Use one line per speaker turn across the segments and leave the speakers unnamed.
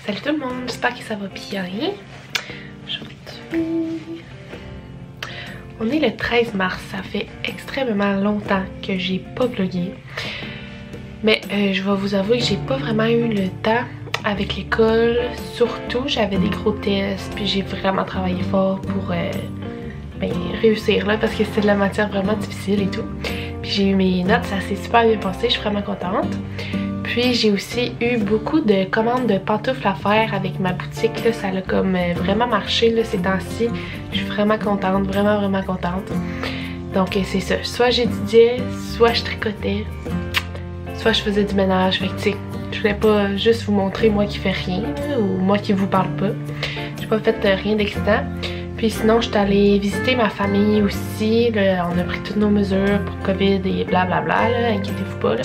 Salut tout le monde, j'espère que ça va bien. Aujourd'hui, on est le 13 mars, ça fait extrêmement longtemps que j'ai pas vlogué. Mais je vais vous avouer que j'ai pas vraiment eu le temps avec l'école. Surtout, j'avais des gros tests, puis j'ai vraiment travaillé fort pour réussir là, parce que c'était de la matière vraiment difficile et tout. Puis j'ai eu mes notes, ça s'est super bien passé, je suis vraiment contente. Puis j'ai aussi eu beaucoup de commandes de pantoufles à faire avec ma boutique, là, ça a comme vraiment marché là, ces temps-ci. Je suis vraiment contente, vraiment contente. Donc c'est ça, soit j'étudiais, soit je tricotais, soit je faisais du ménage. Fait que tu sais, je voulais pas juste vous montrer moi qui fais rien là, ou moi qui vous parle pas. J'ai pas fait rien d'excitant. Puis sinon, je suis allée visiter ma famille aussi. Là, on a pris toutes nos mesures pour COVID et blablabla, là, inquiétez-vous pas. Là.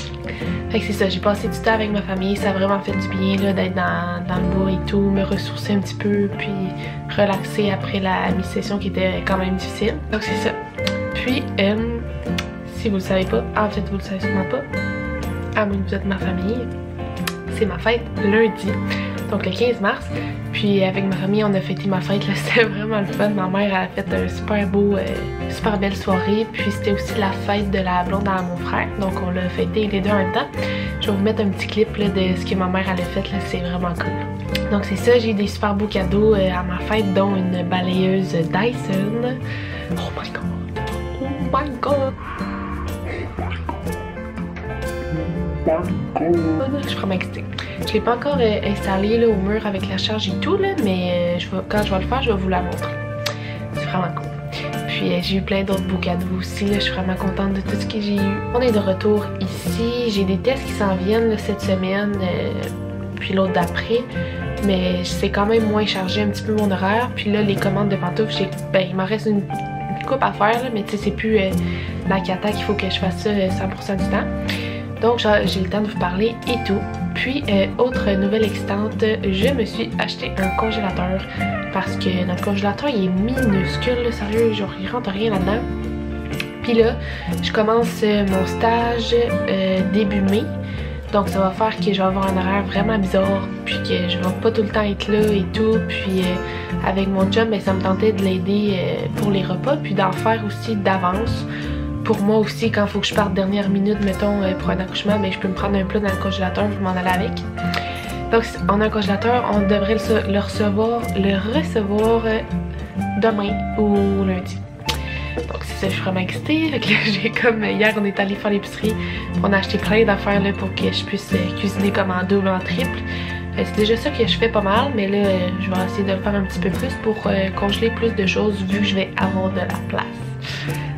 Fait que c'est ça, j'ai passé du temps avec ma famille. Ça a vraiment fait du bien d'être dans le bois et tout, me ressourcer un petit peu, puis relaxer après la mi-session qui était quand même difficile. Donc c'est ça. Puis, si vous le savez pas, en fait vous le savez sûrement pas, à moins que vous êtes ma famille, c'est ma fête lundi. Donc le 15 mars, puis avec ma famille on a fêté ma fête, là, c'était vraiment le fun. Ma mère a fait un super belle soirée, puis c'était aussi la fête de la blonde à mon frère, donc on l'a fêté les deux en même temps. Je vais vous mettre un petit clip là, de ce que ma mère elle a fait, là, c'est vraiment cool. Donc c'est ça, j'ai eu des super beaux cadeaux à ma fête, dont une balayeuse Dyson. Oh my god, oh my god. Je suis vraiment excitée. Je l'ai pas encore installé là, au mur avec la charge et tout, là, mais quand je vais le faire, je vais vous la montrer. C'est vraiment cool. Puis j'ai eu plein d'autres beaux cadeaux aussi. Là, je suis vraiment contente de tout ce que j'ai eu. On est de retour ici. J'ai des tests qui s'en viennent là, cette semaine, puis l'autre d'après. Mais c'est quand même moins chargé un petit peu mon horaire. Puis là, les commandes de pantoufles, il m'en reste une coupe à faire, là, mais tu sais, c'est plus la cata qu'il faut que je fasse ça 100% du temps. Donc j'ai le temps de vous parler et tout. Puis autre nouvelle excitante, je me suis acheté un congélateur parce que notre congélateur il est minuscule, là, sérieux, genre il rentre rien là-dedans. Puis là, je commence mon stage début mai. Donc ça va faire que je vais avoir un horaire vraiment bizarre, puis que je vais pas tout le temps être là et tout. Puis avec mon job, ça me tentait de l'aider pour les repas, puis d'en faire aussi d'avance. Pour moi aussi, quand il faut que je parte dernière minute, mettons, pour un accouchement, je peux me prendre un plat dans le congélateur, je vais m'en aller avec. Donc, on a un congélateur, on devrait le recevoir demain ou lundi. Donc, c'est ça, je suis vraiment excitée. Fait que j'ai comme, hier, on est allé faire l'épicerie, on a acheté plein d'affaires pour que je puisse cuisiner comme en double, en triple. C'est déjà ça que je fais pas mal, mais là, je vais essayer de le faire un petit peu plus pour congeler plus de choses vu que je vais avoir de la place.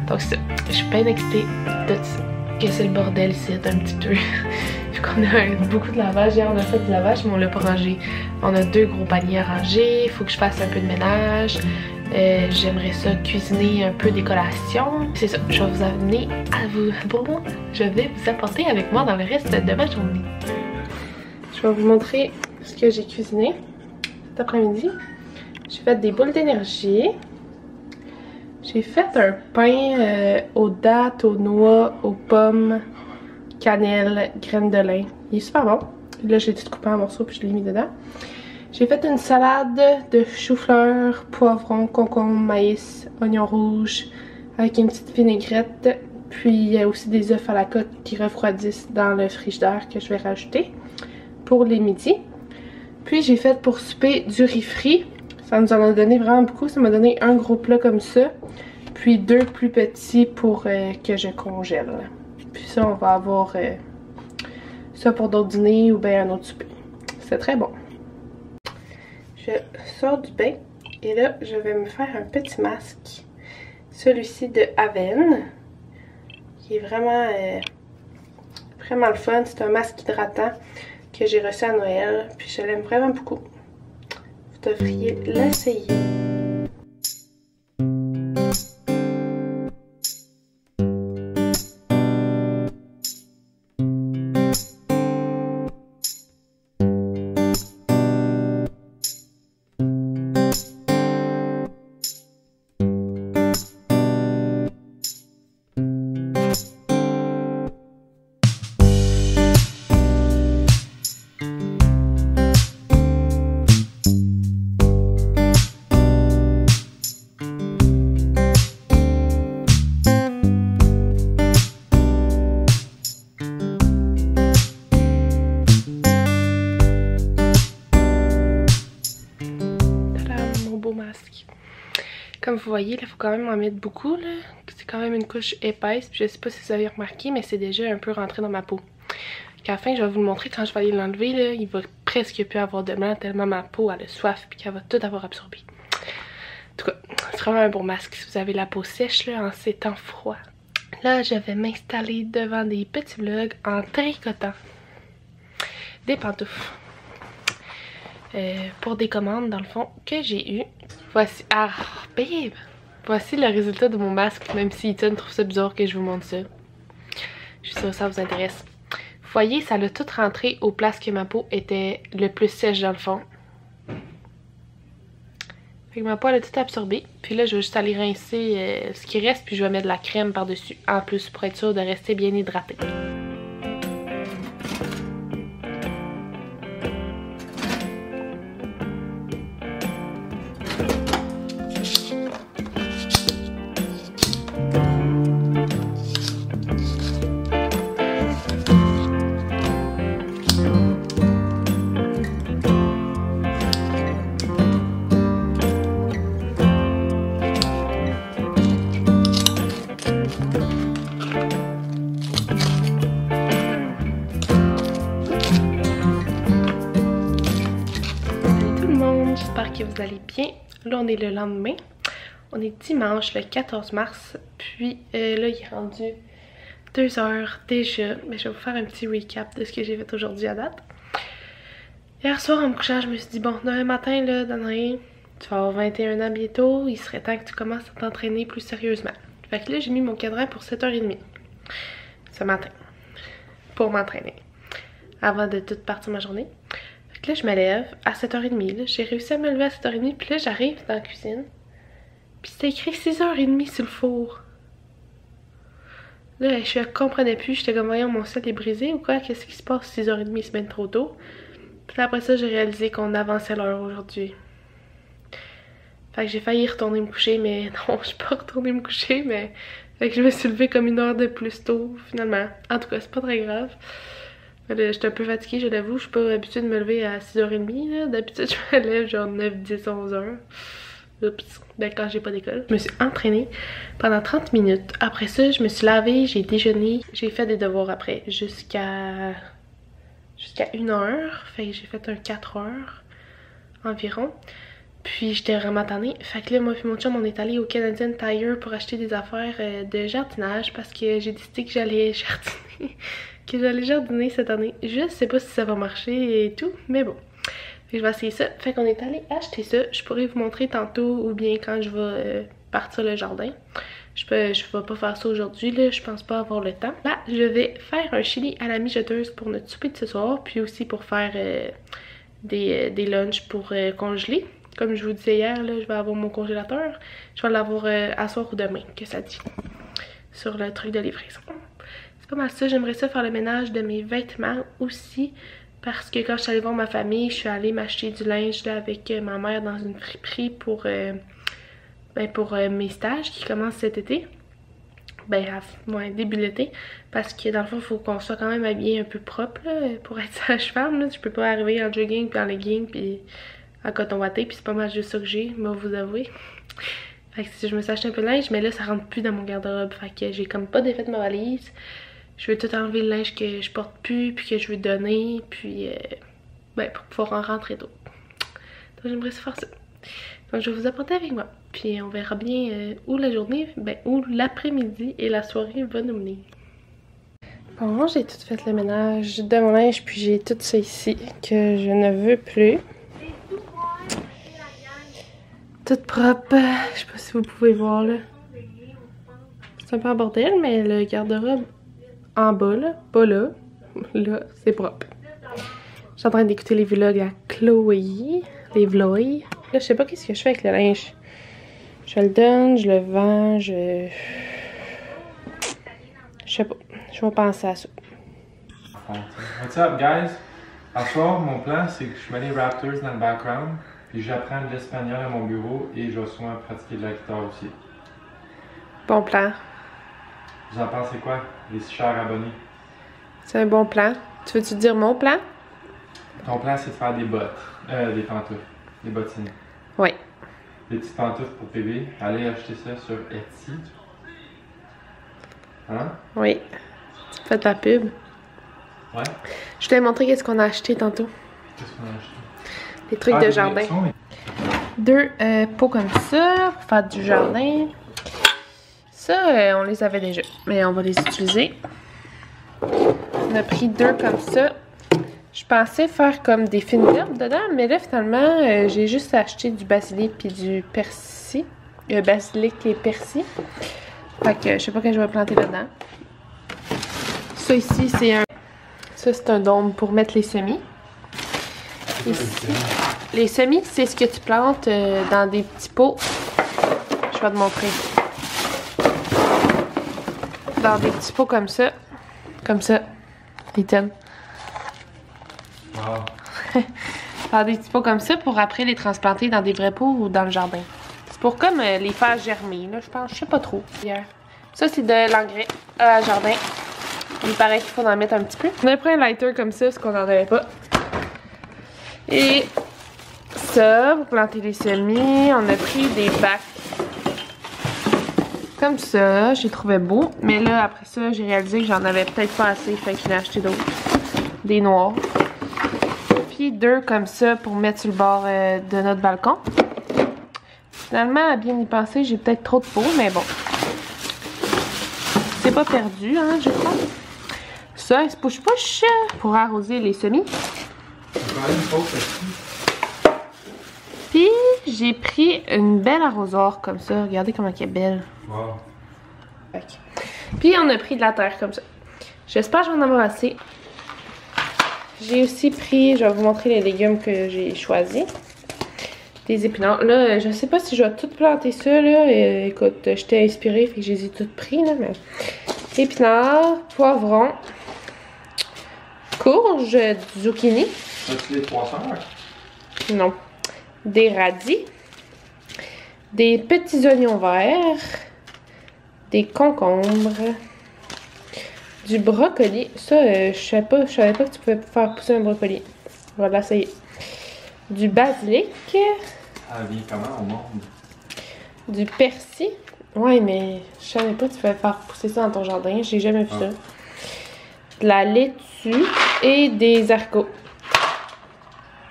Donc c'est ça, je suis bien excitée de ça. Que c'est le bordel ici, un petit peu. Vu qu'on a beaucoup de lavage, hier on a fait du lavage, mais on l'a pas rangé. On a 2 gros paniers à ranger, il faut que je fasse un peu de ménage. J'aimerais ça cuisiner un peu des collations. C'est ça, je vais vous amener à vous... Bon, je vais vous apporter avec moi dans le reste de ma journée. Je vais vous montrer ce que j'ai cuisiné cet après-midi. J'ai fait des boules d'énergie. J'ai fait un pain aux dattes, aux noix, aux pommes, cannelle, graines de lin. Il est super bon. Là, j'ai tout coupé en morceaux puis je l'ai mis dedans. J'ai fait une salade de chou-fleur, poivron, concombre, maïs, oignons rouges avec une petite vinaigrette. Puis il y a aussi des œufs à la coque qui refroidissent dans le frigidaire que je vais rajouter pour les midis. Puis j'ai fait pour souper du riz frit. Ça nous en a donné vraiment beaucoup. Ça m'a donné un gros plat comme ça. Puis 2 plus petits pour que je congèle. Puis ça, on va avoir ça pour d'autres dîners ou bien un autre souper. C'est très bon. Je sors du bain et là, je vais me faire un petit masque. Celui-ci de Aven. Qui est vraiment le fun. C'est un masque hydratant que j'ai reçu à Noël. Puis je l'aime vraiment beaucoup. Vous devriez l'essayer. masque. Comme vous voyez, il faut quand même en mettre beaucoup, là. C'est quand même une couche épaisse, puis je sais pas si vous avez remarqué, mais c'est déjà un peu rentré dans ma peau. À la fin, je vais vous le montrer quand je vais aller l'enlever, là. Il va presque plus avoir de blanc tellement ma peau elle a soif, puis qu'elle va tout avoir absorbé. En tout cas, c'est vraiment un bon masque si vous avez la peau sèche, là, en ces temps froids. Là, je vais m'installer devant des petits vlogs en tricotant des pantoufles. Pour des commandes, dans le fond, que j'ai eues. Voici... Ah, babe! Voici le résultat de mon masque, même si Ethan trouve ça bizarre que je vous montre ça. Je suis sûre que ça vous intéresse. Vous voyez, ça l'a tout rentré aux places que ma peau était le plus sèche dans le fond. Fait que ma peau elle a tout absorbé. Puis là, je vais juste aller rincer ce qui reste, puis je vais mettre de la crème par-dessus, en plus, pour être sûre de rester bien hydratée. J'espère que vous allez bien. Là, on est le lendemain. On est dimanche, le 14 mars. Puis là, il est rendu 2 h déjà. Mais je vais vous faire un petit recap de ce que j'ai fait aujourd'hui à date. Hier soir, en me couchant, je me suis dit, bon, demain matin, là, Danae, tu vas avoir 21 ans bientôt. Il serait temps que tu commences à t'entraîner plus sérieusement. Fait que là, j'ai mis mon cadran pour 7 h 30 ce matin. Pour m'entraîner. Avant de toute partir ma journée. Là, je me lève à 7 h 30. J'ai réussi à me lever à 7 h 30. Puis là, j'arrive dans la cuisine. Puis c'était écrit 6 h 30 sur le four. Là, je comprenais plus. J'étais comme, voyons, mon sel est brisé ou quoi? Qu'est-ce qui se passe? 6 h 30, c'est bien trop tôt. Puis là, après ça, j'ai réalisé qu'on avançait l'heure aujourd'hui. Fait que j'ai failli retourner me coucher, mais non, je suis pas retournée me coucher, mais... Fait que je me suis levée comme 1 heure de plus tôt, finalement. En tout cas, c'est pas très grave. J'étais un peu fatiguée, je l'avoue. Je suis pas habituée de me lever à 6 h 30. D'habitude, je me lève genre 9, 10, 11 h. Oups. Ben, quand j'ai pas d'école. Je me suis entraînée pendant 30 minutes. Après ça, je me suis lavée, j'ai déjeuné. J'ai fait des devoirs après jusqu'à 1 heure. Fait que j'ai fait un 4 heures environ. Puis j'étais vraiment tannée. Fait que là, moi et mon chum, on est allé au Canadian Tire pour acheter des affaires de jardinage parce que j'ai décidé que j'allais jardiner cette année. Je sais pas si ça va marcher et tout, mais bon. Fait que je vais essayer ça. Fait qu'on est allé acheter ça. Je pourrais vous montrer tantôt ou bien quand je vais partir le jardin. Je vais pas faire ça aujourd'hui, là. Je pense pas avoir le temps. Là, je vais faire un chili à la mijoteuse pour notre souper de ce soir. Puis aussi pour faire des lunchs pour congeler. Comme je vous disais hier, là, je vais avoir mon congélateur. Je vais l'avoir à soir ou demain, que ça dit. Sur le truc de livraison. Pas mal ça, j'aimerais ça faire le ménage de mes vêtements aussi parce que quand je suis allée voir ma famille, je suis allée m'acheter du linge là, avec ma mère dans une friperie pour mes stages qui commencent cet été. Début de l'été, parce que dans le fond, il faut qu'on soit quand même habillé un peu propre là, pour être sage-femme. Je peux pas arriver en jogging puis en legging puis en coton watté, puis c'est pas mal juste ça que j'ai, moi vous avouer. Fait que je me suis acheté un peu de linge, mais là ça rentre plus dans mon garde-robe, fait que j'ai comme pas défait de ma valise. Je veux tout enlever le linge que je porte plus, puis que je veux donner, puis pour pouvoir en rentrer d'autres. Donc j'aimerais faire ça. Donc je vais vous apporter avec moi, puis on verra bien où la journée, où l'après-midi et la soirée va nous mener. Bon, j'ai tout fait le ménage de mon linge, puis j'ai tout ça ici que je ne veux plus. Tout propre, je sais pas si vous pouvez voir là. C'est un peu en bordel, mais le garde-robe en bas là, pas là, là c'est propre. Je suis en train d'écouter les vlogs à Chloé, les vlogs. Là je sais pas qu'est-ce que je fais avec le linge. Je le donne, je le vends, je sais pas, je vais penser à ça.
What's up guys? À soir, mon plan c'est que je mets les Raptors dans le background. Puis j'apprends de l'espagnol à mon bureau et je vais souvent pratiquer de la guitare aussi.
Bon plan.
Vous en pensez quoi, les chers abonnés?
C'est un bon plan. Tu veux-tu dire mon plan?
Ton plan c'est de faire des bottes, des pantoufles, des bottines.
Oui.
des petites pantoufles pour bébé. Allez acheter ça sur Etsy. Hein?
Oui. Tu fais ta pub.
Ouais.
Je t'ai montré qu'est-ce qu'on a acheté tantôt.
Qu'est-ce qu'on a acheté?
Des trucs de jardin. Deux pots comme ça pour faire du jardin. Ça, on les avait déjà, mais on va les utiliser. On a pris deux comme ça. Je pensais faire comme des fines herbes dedans, mais là finalement, j'ai juste acheté du basilic puis du persil. Basilic et persil. Fait que je sais pas quand je vais planter là-dedans. Ça ici, c'est un... Ça, c'est un dôme pour mettre les semis. Ici, les semis, c'est ce que tu plantes dans des petits pots. Je vais te montrer. Dans des petits pots comme ça. Comme ça. Ethan.
Wow.
Dans des petits pots comme ça pour après les transplanter dans des vrais pots ou dans le jardin. C'est pour comme les faire germer, là, je pense. Je sais pas trop. Ça, c'est de l'engrais à jardin. Il paraît qu'il faut en mettre un petit peu. On a pris un lighter comme ça, parce qu'on n'en avait pas. Et ça, pour planter les semis, on a pris des bacs comme ça. J'ai trouvé beau. Mais là, après ça, j'ai réalisé que j'en avais peut-être pas assez. Fait que j'en ai acheté d'autres. Des noirs. Puis deux comme ça pour mettre sur le bord de notre balcon. Finalement, à bien y penser, j'ai peut-être trop de pots, mais bon. C'est pas perdu, hein, je crois. Ça, c'est push-push pour arroser les semis. Puis, j'ai pris une belle arrosoir comme ça. Regardez comment elle est belle.
Wow.
Okay. Puis, on a pris de la terre comme ça. J'espère que je vais en avoir assez. J'ai aussi pris, je vais vous montrer les légumes que j'ai choisis. Des épinards. Là, je sais pas si je vais tout planter ça, là. Écoute, j'étais inspirée, fait que je les ai toutes pris, là. Mais... épinards, poivrons, courges, zucchini.
As-tu les 3 sœurs?
Non. Des radis. Des petits oignons verts. Des concombres. Du brocoli. Ça, je savais pas que tu pouvais faire pousser un brocoli. Voilà, ça y est. Du basilic.
Ça vient comment au monde?
Du persil. Ouais, mais je savais pas que tu pouvais faire pousser ça dans ton jardin. J'ai jamais vu ça. De la laitue et des haricots.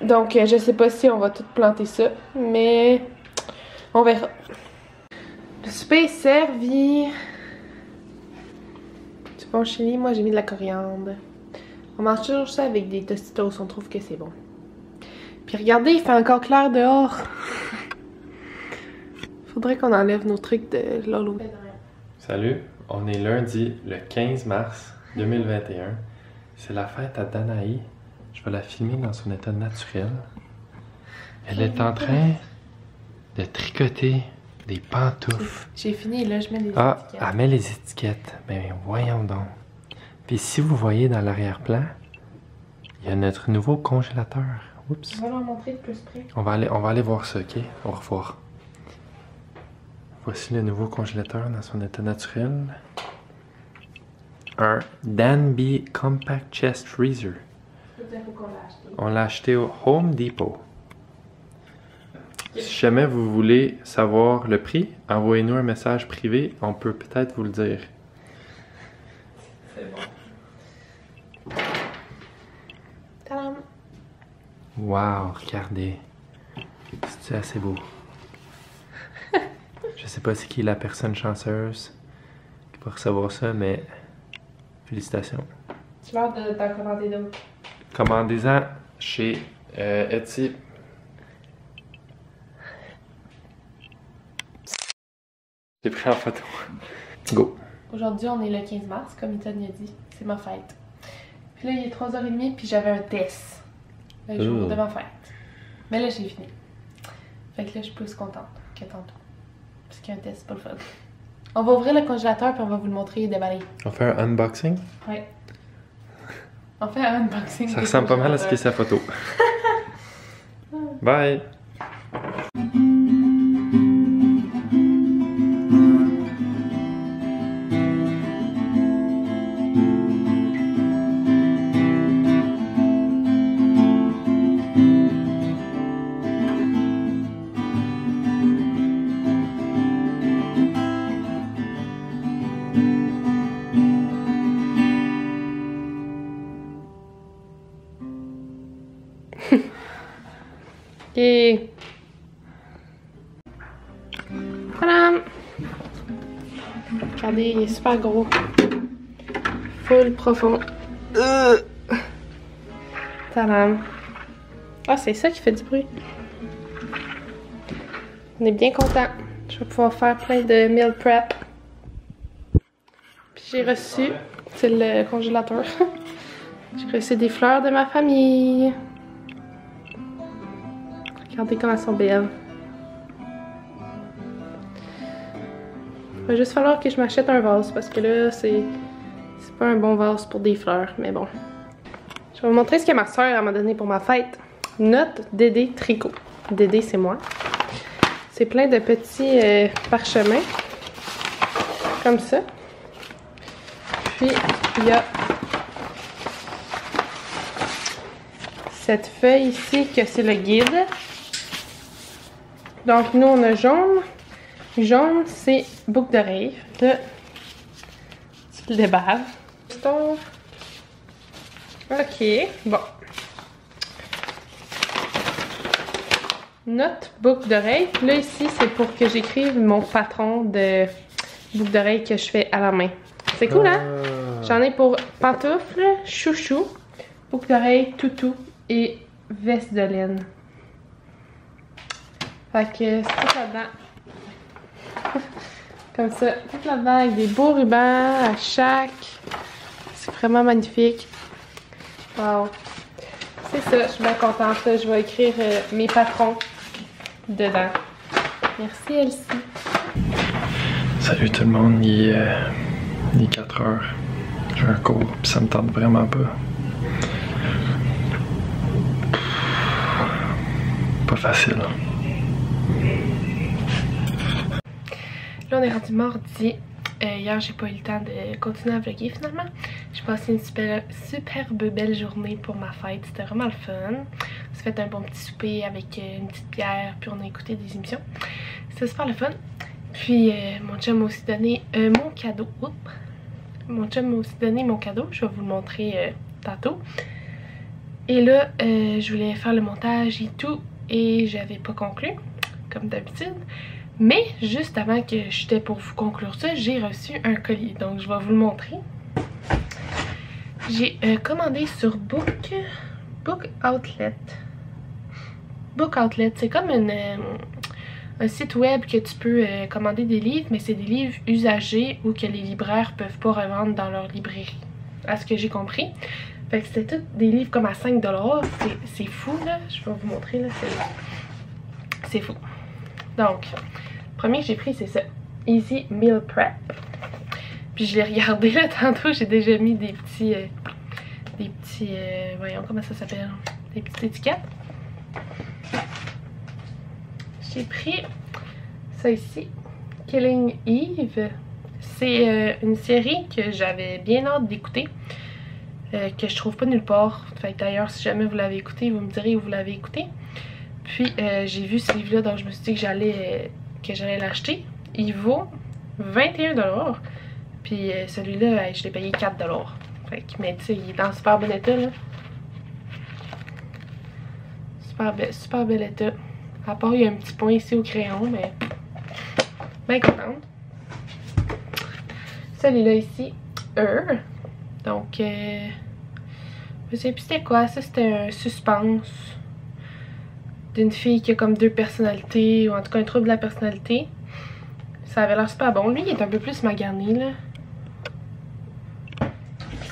Donc, je sais pas si on va tout planter ça, mais on verra. Le souper est servi. Du bon chili, moi j'ai mis de la coriandre. On mange toujours ça avec des tostitos, on trouve que c'est bon. Puis regardez, il fait encore clair dehors. Faudrait qu'on enlève nos trucs de Lolo.
Salut, on est lundi le 15 mars 2021. C'est la fête à Danaï. Je vais la filmer dans son état naturel. Elle est en train de tricoter des pantoufles.
J'ai fini, là, je mets les
étiquettes.
étiquettes.
Elle met les étiquettes. Ben voyons donc. Puis si vous voyez dans l'arrière-plan, il y a notre nouveau congélateur. Oups.
On va leur montrer de plus près.
On va aller voir ça, ok? Au revoir. Voici le nouveau congélateur dans son état naturel. Un Danby Compact Chest Freezer. On l'a acheté au Home Depot. Si jamais vous voulez savoir le prix, envoyez-nous un message privé, on peut peut-être vous le dire.
C'est bon. Tadam!
Wow, regardez. C'est assez beau. Je sais pas c'est qui la personne chanceuse qui va recevoir ça, mais félicitations.
Tu vas de t'en commander d'autres.
Commandez-en chez Etsy. J'ai pris en photo. Go!
Aujourd'hui, on est le 15 mars, comme Ethan a dit. C'est ma fête. Puis là, il est 3h30, puis j'avais un test. Le jour de ma fête. Mais là, j'ai fini. Fait que là, je suis plus contente que tantôt. Parce qu'un test, c'est pas le fun. On va ouvrir le congélateur, puis on va vous le montrer et déballer.
On fait un unboxing?
Ouais. On fait un unboxing.
Ça ressemble pas mal à ce qui est sa photo. Bye!
Et... Voilà! Regardez, il est super gros. Full profond. Tadam! Ah, c'est ça qui fait du bruit. On est bien content. Je vais pouvoir faire plein de meal prep. Puis j'ai reçu, c'est le congélateur. J'ai reçu des fleurs de ma famille. Regardez comme elles sont belles. Il va juste falloir que je m'achète un vase parce que là, c'est pas un bon vase pour des fleurs, mais bon. Je vais vous montrer ce que ma soeur m'a donné pour ma fête. Note Dédé tricot. Dédé, c'est moi. C'est plein de petits parchemins. Comme ça. Puis, il y a cette feuille ici que c'est le guide. Donc, nous, on a jaune. Jaune, c'est boucle d'oreille. Là, tu le déballes. Ok, bon. Note boucle d'oreille. Là, ici, c'est pour que j'écrive mon patron de boucle d'oreille que je fais à la main. C'est cool, hein? J'en ai pour pantoufles, chouchou, boucle d'oreille, toutou et veste de laine. Fait que c'est tout là-dedans. Comme ça, tout là-dedans avec des beaux rubans à chaque. C'est vraiment magnifique. Wow. C'est ça, je suis bien contente. Je vais écrire mes patrons dedans. Merci Elsie.
Salut tout le monde, il est 4 heures. J'ai un cours, puis ça me tente vraiment pas. Pas facile.
Là, on est rendu mardi. Hier, j'ai pas eu le temps de continuer à vlogger finalement. J'ai passé une superbe belle journée pour ma fête. C'était vraiment le fun. On s'est fait un bon petit souper avec une petite bière, puis on a écouté des émissions. C'était super le fun. Puis mon chum m'a aussi donné mon cadeau. Oups. Mon chum m'a aussi donné mon cadeau. Je vais vous le montrer tantôt. Et là, je voulais faire le montage et tout. Et j'avais pas conclu, comme d'habitude. Mais juste avant que j'étais pour vous conclure ça, j'ai reçu un colis. Donc je vais vous le montrer. J'ai commandé sur Book Outlet. Book Outlet, c'est comme un site web que tu peux commander des livres, mais c'est des livres usagés ou que les libraires peuvent pas revendre dans leur librairie. À ce que j'ai compris. Fait que c'était tous des livres comme à 5 $. C'est fou là. Je vais vous montrer là. C'est fou. Donc, le premier que j'ai pris c'est ça. Easy Meal Prep. Puis je l'ai regardé là tantôt. J'ai déjà mis des petits voyons comment ça s'appelle. Des petites étiquettes. J'ai pris ça ici. Killing Eve. C'est une série que j'avais bien hâte d'écouter. Que je trouve pas nulle part. Fait d'ailleurs, si jamais vous l'avez écouté, vous me direz où vous l'avez écouté. Puis j'ai vu ce livre-là, donc je me suis dit que j'allais l'acheter. Il vaut 21 $. Puis celui-là, je l'ai payé 4 $. Fait que, mais tu sais, il est dans super bon état, là. Super bel état. À part, il y a un petit point ici au crayon, mais bien contente. Celui-là ici, donc, je sais plus c'était quoi. Ça, c'était un suspense d'une fille qui a comme 2 personnalités, ou en tout cas un trouble de la personnalité. Ça avait l'air super bon. Lui, il est un peu plus magané, là.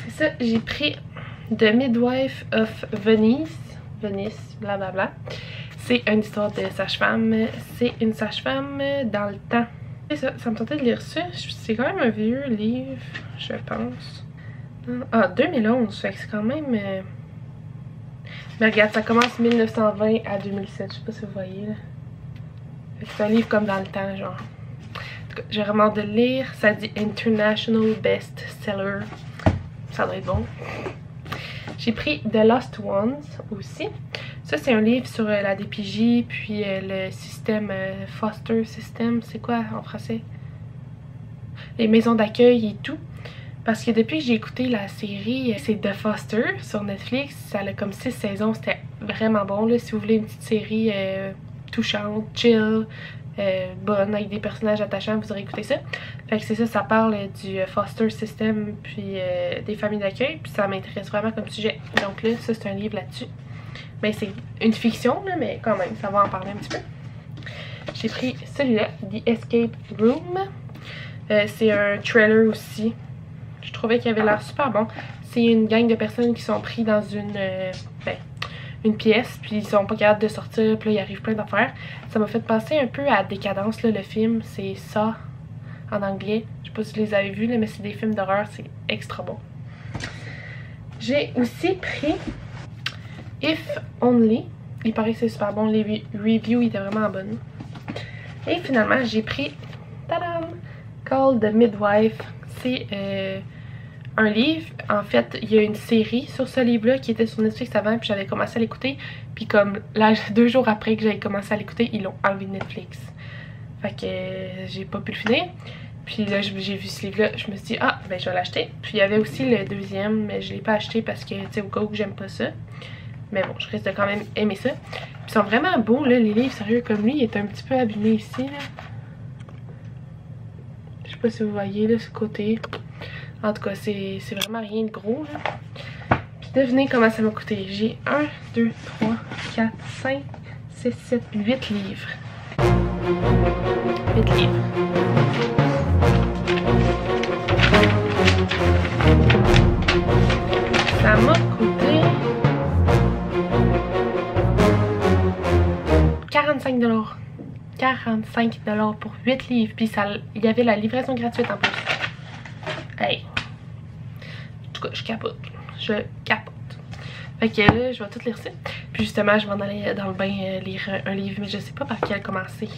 C'est ça, j'ai pris The Midwife of Venice. Venice, blablabla. C'est une histoire de sage-femme. C'est une sage-femme dans le temps. C'est ça, ça me tentait de lire ça. C'est quand même un vieux livre, je pense. Ah, 2011, fait que c'est quand même... Mais regarde, ça commence 1920 à 2007, je sais pas si vous voyez là. C'est un livre comme dans le temps, genre. En tout cas, j'ai vraiment hâte de le lire. Ça dit International Best Seller. Ça doit être bon. J'ai pris The Lost Ones aussi. Ça, c'est un livre sur la DPJ, puis le système foster system. C'est quoi en français? Les maisons d'accueil et tout. Parce que depuis que j'ai écouté la série, c'est The Foster sur Netflix. Ça a comme 6 saisons. C'était vraiment bon là, si vous voulez une petite série touchante, chill, bonne, avec des personnages attachants, vous aurez écouté ça. Fait que c'est ça, ça parle du foster system, puis des familles d'accueil, puis ça m'intéresse vraiment comme sujet. Donc là, ça c'est un livre là-dessus. Ben c'est une fiction là, mais quand même, ça va en parler un petit peu. J'ai pris celui-là, The Escape Room. C'est un trailer aussi. Je trouvais qu'il avait l'air super bon. C'est une gang de personnes qui sont pris dans une pièce, puis ils sont pas capables de sortir, puis là il arrive plein d'affaires. Ça m'a fait penser un peu à Décadence, là, le film. C'est ça en anglais. Je sais pas si vous les avez vus, là, mais c'est des films d'horreur, c'est extra bon. J'ai aussi pris If Only. Il paraît que c'est super bon. Les reviews étaient vraiment bonnes. Et finalement, j'ai pris tadam, Call the Midwife. C'est un livre. En fait, il y a une série sur ce livre-là qui était sur Netflix avant, puis j'avais commencé à l'écouter. Puis comme là, 2 jours après que j'avais commencé à l'écouter, ils l'ont enlevé de Netflix. Fait que j'ai pas pu le finir. Puis là, j'ai vu ce livre-là, je me suis dit, ah, ben je vais l'acheter. Puis il y avait aussi le deuxième, mais je l'ai pas acheté parce que, tu sais, au cas où j'aime pas ça. Mais bon, je risque de quand même aimer ça. Puis ils sont vraiment beaux, là, les livres, sérieux, comme lui, il est un petit peu abîmé ici, là. Je sais pas si vous voyez, là, ce côté. En tout cas, c'est vraiment rien de gros, là. Puis devinez comment ça m'a coûté. J'ai 1, 2, 3, 4, 5, 6, 7, 8 livres. 8 livres. Ça m'a coûté 45 $. 45 $ pour 8 livres. Puis il y avait la livraison gratuite en plus. Hey. En tout cas, je capote. Je capote. Fait que là, je vais tout lire ça. Puis justement, je vais en aller dans le bain lire un livre, mais je sais pas par quel commencer.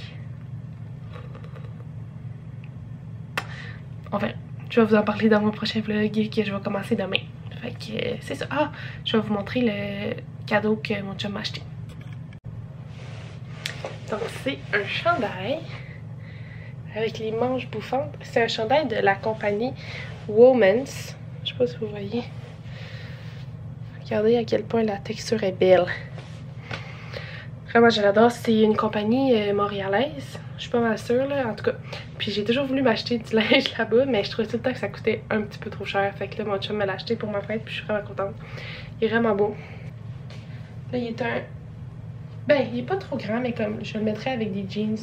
Enfin, je vais vous en parler dans mon prochain vlog que je vais commencer demain. Fait que c'est ça. Ah, je vais vous montrer le cadeau que mon chum m'a acheté. Donc c'est un chandail avec les manches bouffantes. C'est un chandail de la compagnie Women's. Je sais pas si vous voyez. Regardez à quel point la texture est belle. Vraiment, je l'adore. C'est une compagnie montréalaise. Je suis pas mal sûre, là, en tout cas. Puis j'ai toujours voulu m'acheter du linge là-bas, mais je trouvais tout le temps que ça coûtait un petit peu trop cher. Fait que là, mon chum me l'a acheté pour ma fête, puis je suis vraiment contente. Il est vraiment beau. Là, il est un... Ben, il est pas trop grand, mais comme je le mettrais avec des jeans.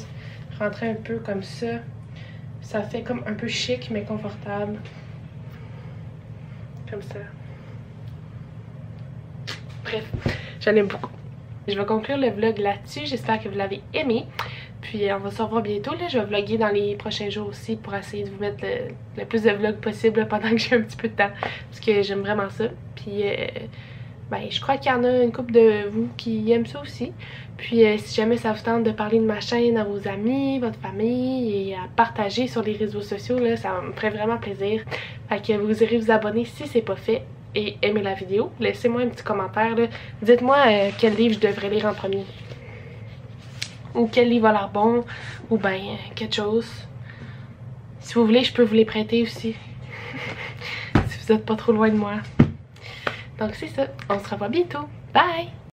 Rentrer un peu comme ça. Ça fait comme un peu chic, mais confortable. Comme ça. Bref, j'en aime beaucoup. Je vais conclure le vlog là-dessus. J'espère que vous l'avez aimé. Puis on va se revoir bientôt. Là. Je vais vlogger dans les prochains jours aussi pour essayer de vous mettre le plus de vlogs possible pendant que j'ai un petit peu de temps. Parce que j'aime vraiment ça. Puis ben, je crois qu'il y en a une couple de vous qui aiment ça aussi. Puis si jamais ça vous tente de parler de ma chaîne à vos amis, votre famille et à partager sur les réseaux sociaux, là, ça me ferait vraiment plaisir. Fait que vous irez vous abonner si c'est pas fait et aimer la vidéo. Laissez-moi un petit commentaire. Dites-moi quel livre je devrais lire en premier. Ou quel livre a l'air bon. Ou ben quelque chose. Si vous voulez, je peux vous les prêter aussi. Si vous êtes pas trop loin de moi. Donc c'est ça. On se revoit bientôt. Bye!